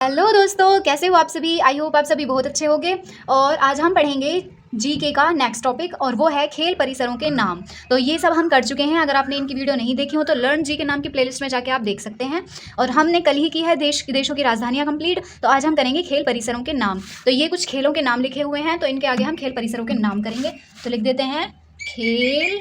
Hello दोस्तों, कैसे हो आप सभी। आई होप आप सभी बहुत अच्छे होंगे। और आज हम पढ़ेंगे जीके का नेक्स्ट टॉपिक और वो है खेल परिसरों के नाम। तो ये सब हम कर चुके हैं। अगर आपने इनकी वीडियो नहीं देखी हो तो लर्न जी के नाम की प्लेलिस्ट में जाके आप देख सकते हैं। और हमने कल ही की है देशों की राजधानियाँ कंप्लीट। तो आज हम करेंगे खेल परिसरों के नाम। तो ये कुछ खेलों के नाम लिखे हुए हैं, तो इनके आगे हम खेल परिसरों के नाम करेंगे। तो लिख देते हैं खेल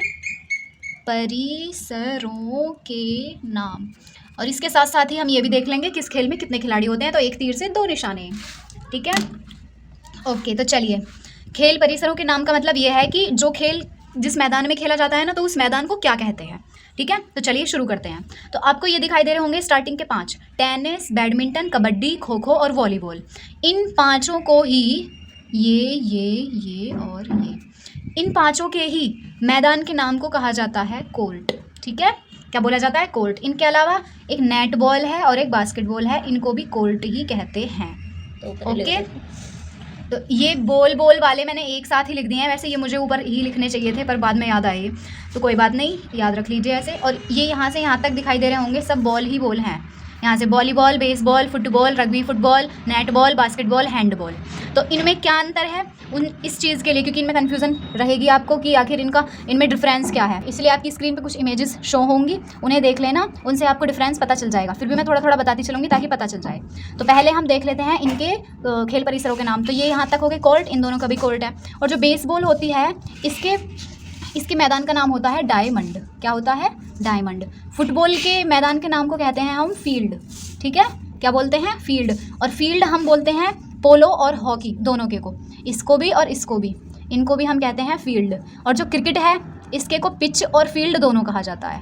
परिसरों के नाम। और इसके साथ साथ ही हम ये भी देख लेंगे किस खेल में कितने खिलाड़ी होते हैं। तो एक तीर से दो निशाने, ठीक है। ओके, तो चलिए, खेल परिसरों के नाम का मतलब ये है कि जो खेल जिस मैदान में खेला जाता है ना, तो उस मैदान को क्या कहते हैं, ठीक है। तो चलिए शुरू करते हैं। तो आपको ये दिखाई दे रहे होंगे स्टार्टिंग के 5: टेनिस, बैडमिंटन, कबड्डी, खो खो और वॉलीबॉल। इन पाँचों को ही ये और ये, इन पाँचों के ही मैदान के नाम को कहा जाता है कोर्ट, ठीक है। क्या बोला जाता है? कोर्ट। इनके अलावा एक नेट बॉल है और एक बास्केटबॉल है, इनको भी कोर्ट ही कहते हैं। ओके, तो ये बॉल वाले मैंने एक साथ ही लिख दिए हैं। वैसे ये मुझे ऊपर ही लिखने चाहिए थे पर बाद में याद आए, तो कोई बात नहीं, याद रख लीजिए ऐसे। और ये यहाँ से यहाँ तक दिखाई दे रहे होंगे, सब बॉल ही बॉल हैं। यहाँ से volleyball, baseball, football, rugby football, netball, basketball, handball. तो इनमें क्या अंतर है इस चीज़ के लिए, क्योंकि इनमें कन्फ्यूज़न रहेगी आपको कि आखिर इनमें डिफरेंस क्या है। इसलिए आपकी स्क्रीन पे कुछ इमेजेस शो होंगी, उन्हें देख लेना, उनसे आपको डिफरेंस पता चल जाएगा। फिर भी मैं थोड़ा थोड़ा बताती चलूँगी ताकि पता चल जाए। तो पहले हम देख लेते हैं इनके खेल परिसरों के नाम। तो ये यहाँ तक हो गए कोर्ट, इन दोनों का भी कोर्ट है। और जो बेसबॉल होती है इसके मैदान का नाम होता है डायमंड। क्या होता है? डायमंड। फुटबॉल के मैदान के नाम को कहते हैं हम फील्ड, ठीक है। क्या बोलते हैं? फील्ड। और फील्ड हम बोलते हैं पोलो और हॉकी दोनों के को, इसको भी और इसको भी, इनको भी हम कहते हैं फील्ड। और जो क्रिकेट है इसके को पिच और फील्ड दोनों कहा जाता है,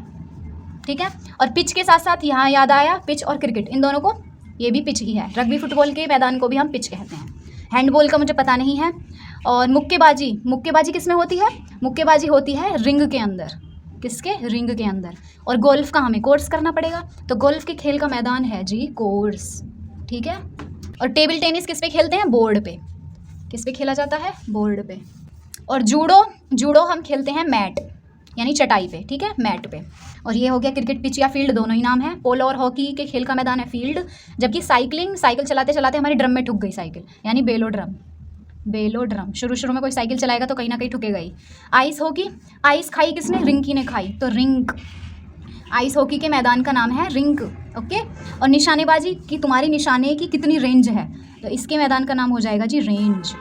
ठीक है। और पिच के साथ साथ यहाँ याद आया, पिच और क्रिकेट इन दोनों को, ये भी पिच ही है। रग्बी फुटबॉल के मैदान को भी हम पिच कहते हैं। हैंडबॉल का मुझे पता नहीं है। और मुक्केबाजी किस में होती है? मुक्केबाजी होती है रिंग के अंदर। किसके? रिंग के अंदर। और गोल्फ का हमें कोर्स करना पड़ेगा, तो गोल्फ के खेल का मैदान है जी कोर्स, ठीक है। और टेबल टेनिस किस पे खेलते हैं? बोर्ड पे। किस पे खेला जाता है? बोर्ड पे। और जूडो हम खेलते हैं मैट यानी चटाई पे, ठीक है, मैट पे। और ये हो गया क्रिकेट, पिच या फील्ड दोनों ही नाम है। पोलो और हॉकी के खेल का मैदान है फील्ड। जबकि साइकिल चलाते चलाते हमारे ड्रम में ठुक गई साइकिल, यानी बेलो ड्रम। शुरू में कोई साइकिल चलाएगा तो कहीं ना कहीं ठुकेगा ही। आइस हॉकी, आइस खाई किसने? रिंकी ने खाई, तो रिंक। आइस हॉकी के मैदान का नाम है रिंक, ओके। और निशानेबाजी की तुम्हारी निशाने की कितनी रेंज है, तो इसके मैदान का नाम हो जाएगा जी रेंज।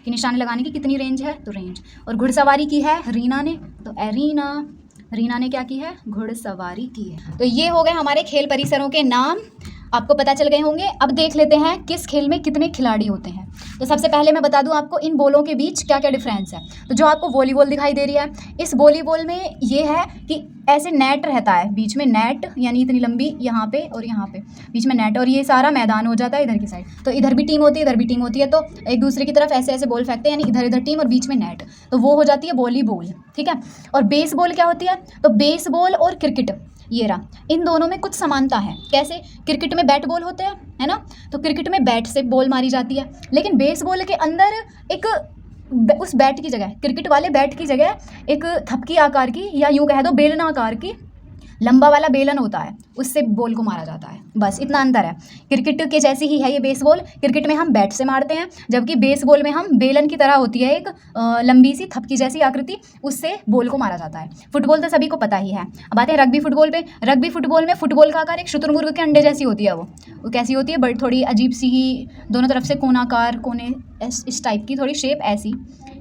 कि निशाने लगाने की कितनी रेंज है, तो रेंज। और घुड़सवारी की है रीना ने, तो एरीना। रीना ने क्या की है? घुड़सवारी की है। तो ये हो गए हमारे खेल परिसरों के नाम, आपको पता चल गए होंगे। अब देख लेते हैं किस खेल में कितने खिलाड़ी होते हैं। तो सबसे पहले मैं बता दूं आपको इन बॉलों के बीच क्या क्या डिफरेंस है। तो जो आपको वॉलीबॉल दिखाई दे रही है, इस वॉलीबॉल में ये है कि ऐसे नेट रहता है, बीच में नेट, यानी इतनी लंबी, यहाँ पे और यहाँ पे बीच में नेट, और ये सारा मैदान हो जाता है इधर की साइड। तो इधर भी टीम होती है, इधर भी टीम होती है, तो एक दूसरे की तरफ ऐसे ऐसे बॉल फेंकते हैं, यानी इधर टीम और बीच में नेट, तो वो हो जाती है वॉलीबॉल, ठीक है। और बेसबॉल क्या होती है? तो बेसबॉल और क्रिकेट, ये रहा, इन दोनों में कुछ समानता है। कैसे? क्रिकेट में बैट बॉल होते हैं, है ना, तो क्रिकेट में बैट से बॉल मारी जाती है। लेकिन बेसबॉल के अंदर एक उस बैट की जगह, क्रिकेट वाले बैट की जगह एक थपकी आकार की, या यूँ कह दो बेलना आकार की लंबा वाला बेलन होता है, उससे बॉल को मारा जाता है। बस इतना अंतर है। क्रिकेट के जैसी ही है ये बेसबॉल। क्रिकेट में हम बैट से मारते हैं, जबकि बेसबॉल में हम बेलन की तरह होती है एक लंबी सी थपकी जैसी आकृति, उससे बॉल को मारा जाता है। फुटबॉल तो सभी को पता ही है। अब आते हैं रग्बी फुटबॉल पे। रग्बी फुटबॉल में फुटबॉल का आकार एक शुतुरमुर्ग के अंडे जैसी होती है। वो कैसी होती है? बड़ी थोड़ी अजीब सी ही, दोनों तरफ से कोनाकार, कोने इस टाइप की थोड़ी शेप ऐसी,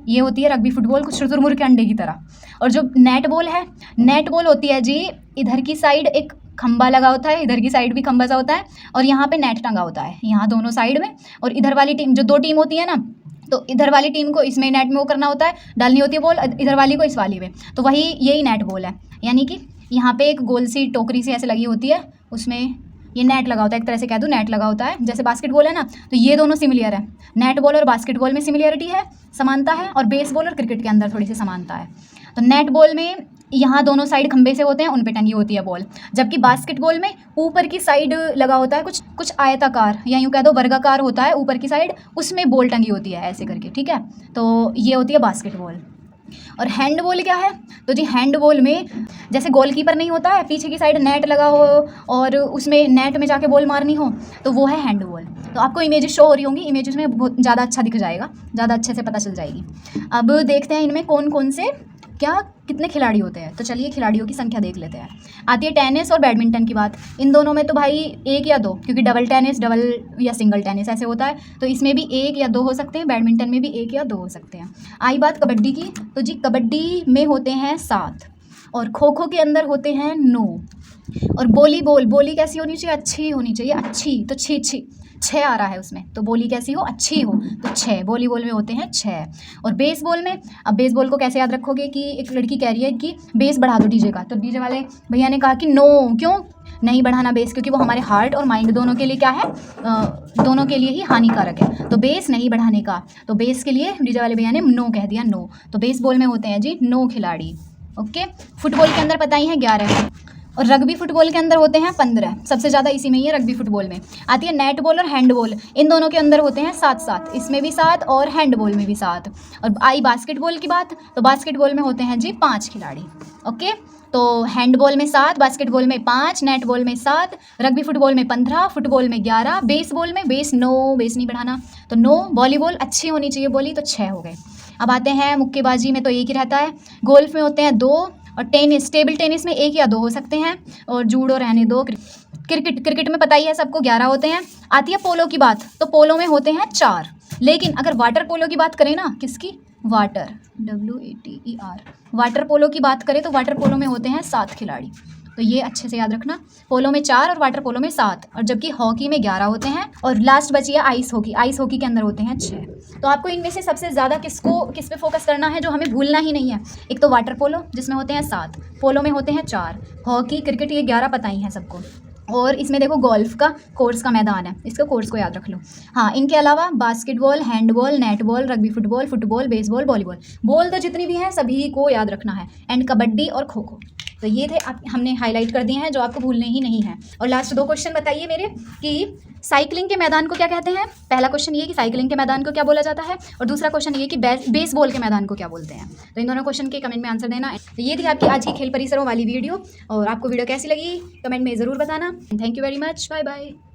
ये होती है रग्बी फुटबॉल, कुछ शुतुरमुर्ग के अंडे की तरह। और जो नेट बॉल है, नेट बॉल होती है जी, इधर की साइड एक खंबा लगा होता है, इधर की साइड भी खंबा सा होता है, और यहाँ पे नेट टंगा होता है, यहाँ दोनों साइड में। और इधर वाली टीम, जो दो टीम होती है ना, तो इधर वाली टीम को इसमें नेट में वो करना होता है, डालनी होती है बॉल, इधर वाली को इस वाली में, तो वही यही नेट बॉल है। यानी कि यहाँ पे एक गोल सी टोकरी सी ऐसे लगी होती है, उसमें ये नेट लगा होता है, एक तरह से कह दूँ नेट लगा होता है। जैसे बास्केटबॉल है ना, तो ये दोनों सिमिलियर है। नेट बॉल और बास्केटबॉल में सिमिलरिटी है, समानता है, और बेसबॉल और क्रिकेट के अंदर थोड़ी सी समानता है। तो नेट बॉल में यहाँ दोनों साइड खंबे से होते हैं, उन पे टंगी होती है बॉल, जबकि बास्केटबॉल में ऊपर की साइड लगा होता है कुछ आयताकार, या यूँ कह दो वर्गाकार होता है ऊपर की साइड, उसमें बॉल टंगी होती है ऐसे करके, ठीक है। तो ये होती है बास्केटबॉल। और हैंडबॉल क्या है? तो जी हैंडबॉल में जैसे गोलकीपर नहीं होता है, पीछे की साइड नेट लगा हो और उसमें नेट में जाके बॉल मारनी हो, तो वो है हैंडबॉल। तो आपको इमेजेस शो हो रही होंगी, इमेजेस में बहुत ज़्यादा अच्छा दिख जाएगा, ज़्यादा अच्छे से पता चल जाएगी। अब देखते हैं इनमें कौन कौन से क्या कितने खिलाड़ी होते हैं। तो चलिए खिलाड़ियों की संख्या देख लेते हैं। आती है टेनिस और बैडमिंटन की बात। इन दोनों में तो भाई एक या दो, क्योंकि डबल टेनिस, डबल या सिंगल टेनिस ऐसे होता है, तो इसमें भी एक या दो हो सकते हैं, बैडमिंटन में भी एक या दो हो सकते हैं। आई बात कबड्डी की, तो जी कबड्डी में होते हैं 7 और खो खो के अंदर होते हैं 9। और वॉलीबॉल, बोली कैसी होनी चाहिए? अच्छी होनी चाहिए, अच्छी, तो 6 आ रहा है उसमें, तो बोली कैसी हो? अच्छी हो, तो 6। वॉलीबॉल में होते हैं 6। और बेसबॉल में, अब बेसबॉल को कैसे याद रखोगे कि एक लड़की कह रही है कि बेस बढ़ा दो डीजे का, तो डीजे वाले भैया ने कहा कि नो, क्यों नहीं बढ़ाना बेस? क्योंकि वो हमारे हार्ट और माइंड दोनों के लिए क्या है? दोनों के लिए ही हानिकारक है, तो बेस नहीं बढ़ाने का। तो बेस के लिए डीजे वाले भैया ने नो कह दिया, नो। तो बेसबॉल में होते हैं जी 9 खिलाड़ी। ओके, फुटबॉल के अंदर पता ही है 11, और रग्बी फुटबॉल के अंदर होते हैं 15। सबसे ज़्यादा इसी में ही है, रग्बी फुटबॉल में। आती है नेट बॉल और हैंडबॉल, इन दोनों के अंदर होते हैं 7, इसमें भी 7 और हैंडबॉल में भी 7। और आई बास्केटबॉल की बात, तो बास्केटबॉल में होते हैं जी 5 खिलाड़ी। ओके, तो हैंडबॉल में 7, बास्केटबॉल में 5, नेट बॉल में 7, रग्बी फुटबॉल में 15, फुटबॉल में 11, बेसबॉल में बेस 9, बेस नहीं बढ़ाना, तो 9। वॉलीबॉल अच्छी होनी चाहिए बोली, तो 6 हो गए। अब आते हैं मुक्केबाजी में, तो एक ही रहता है। गोल्फ में होते हैं 2, और टेनिस, टेबल टेनिस में 1 या 2 हो सकते हैं, और जूडो रहने दो। क्रिकेट में पता ही है सबको 11 होते हैं। आती है पोलो की बात, तो पोलो में होते हैं 4। लेकिन अगर वाटर पोलो की बात करें ना, किसकी? वाटर, WATER, वाटर पोलो की बात करें तो वाटर पोलो में होते हैं 7 खिलाड़ी। तो ये अच्छे से याद रखना, पोलो में 4 और वाटर पोलो में 7, और जबकि हॉकी में 11 होते हैं। और लास्ट बची है आइस हॉकी, आइस हॉकी के अंदर होते हैं 6। तो आपको इनमें से सबसे ज़्यादा किस पे फोकस करना है, जो हमें भूलना ही नहीं है? एक तो वाटर पोलो जिसमें होते हैं 7, पोलो में होते हैं 4, हॉकी, क्रिकेट ये 11 पता ही है सबको। और इसमें देखो गोल्फ का कोर्स का मैदान है, इसका कोर्स को याद रख लो। हाँ, इनके अलावा basketball, handball, netball, rugby football, football, baseball, volleyball, ball तो जितनी भी हैं सभी को याद रखना है। एंड कबड्डी और खो खो, तो ये थे आप, हमने हाईलाइट कर दिए हैं जो आपको भूलने ही नहीं है। और लास्ट 2 क्वेश्चन बताइए मेरे कि साइकिलिंग के मैदान को क्या कहते हैं? पहला क्वेश्चन ये कि साइकिलिंग के मैदान को क्या बोला जाता है, और दूसरा क्वेश्चन ये कि बेसबॉल के मैदान को क्या बोलते हैं। तो इन दोनों क्वेश्चन के कमेंट में आंसर देना। तो ये थी आपकी आज की खेल परिसरों वाली वीडियो, और आपको वीडियो कैसी लगी कमेंट में ज़रूर बताना। Thank you very much, bye bye.